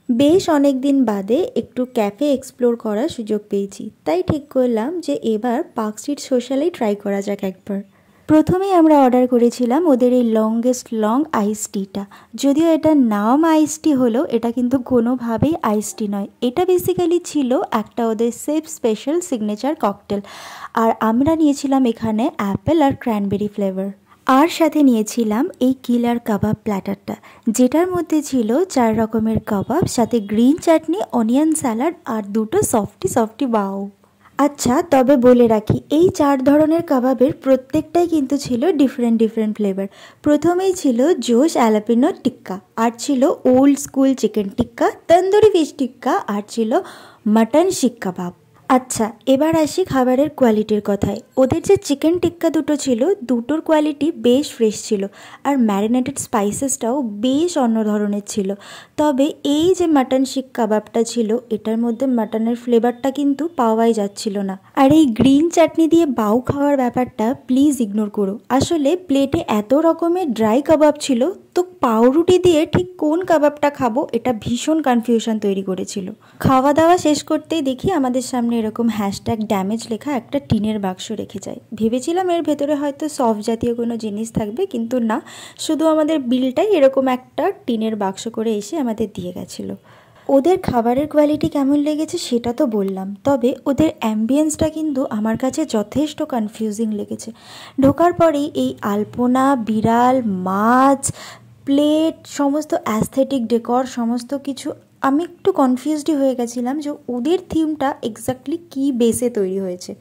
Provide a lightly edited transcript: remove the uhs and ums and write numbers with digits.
বেশ অনেক দিন বাদে একটু ক্যাফে এক্সপ্লোর করার সুযোগ পেয়েছি, তাই ঠিক করলাম যে এবার পার্ক স্ট্রিট সোশ্যালেই ট্রাই করা যাক একবার। প্রথমেই আমরা অর্ডার করেছিলাম ওদের এই লংগেস্ট লং আইস টিটা। যদিও এটার নাম আইস টি হলো, এটা কিন্তু কোনোভাবেই আইস টি নয়, এটা বেসিক্যালি ছিল একটা ওদের সেফ স্পেশাল সিগনেচার ককটেল। আর আমরা নিয়েছিলাম এখানে অ্যাপেল আর ক্র্যানবেরি ফ্লেভার। আর সাথে নিয়েছিলাম এই কিলার কাবাব প্ল্যাটারটা, যেটার মধ্যে ছিল 4 রকমের কাবাব, সাথে গ্রিন চাটনি, অনিয়ন স্যালাড আর দুটো সফটি সফটি বাও। আচ্ছা, তবে বলে রাখি এই 4 ধরনের কাবাবের প্রত্যেকটাই কিন্তু ছিল ডিফারেন্ট ডিফারেন্ট ফ্লেভার। প্রথমেই ছিল জোশ অ্যালাপিনো টিক্কা, আর ছিল ওল্ড স্কুল চিকেন টিক্কা, তন্দুরি ফিশ টিক্কা, আর ছিল মাটন শিক কাবাব। আচ্ছা, এবার আসি খাবারের কোয়ালিটির কথায়। ওদের যে চিকেন টিক্কা দুটো ছিল, দুটোর কোয়ালিটি বেশ ফ্রেশ ছিল, আর ম্যারিনেটেড স্পাইসেসটাও বেশ অন্য ধরনের ছিল। তবে এই যে মাটন শিক কাবাবটা ছিল, এটার মধ্যে মাটনের ফ্লেভারটা কিন্তু পাওয়াই যাচ্ছিল না। আর এই গ্রিন চাটনি দিয়ে বাউ খাওয়ার ব্যাপারটা প্লিজ ইগনোর করো। আসলে প্লেটে এত রকমের ড্রাই কাবাব ছিল, তো পাউরুটি দিয়ে ঠিক কোন কাবাবটা খাবো এটা ভীষণ কনফিউশন তৈরি করেছিল। খাওয়া দাওয়া শেষ করতেই দেখি আমাদের সামনে এরকম হ্যাশট্যাগ ড্যামেজ লেখা একটা টিনের বাক্স রেখে যায়। ভেবেছিলাম এর ভেতরে হয়তো সফট জাতীয় কোনো জিনিস থাকবে, কিন্তু না, শুধু আমাদের বিলটাই এরকম একটা টিনের বাক্স করে এসে আমাদের দিয়ে গেছিলো। ওদের খাবারের কোয়ালিটি কেমন লেগেছে সেটা তো বললাম, তবে ওদের অ্যাম্বিয়েন্সটা কিন্তু আমার কাছে যথেষ্ট কনফিউজিং লেগেছে। ঢোকার পরেই এই আলপনা, বিড়াল, মাছ, প্লেট, সমস্ত অ্যাস্থেটিক ডেকর, সমস্ত কিছু আমি একটু কনফিউজডই হয়ে গেছিলাম যে ওদের থিমটা এক্স্যাক্টলি কী বেসে তৈরি হয়েছে।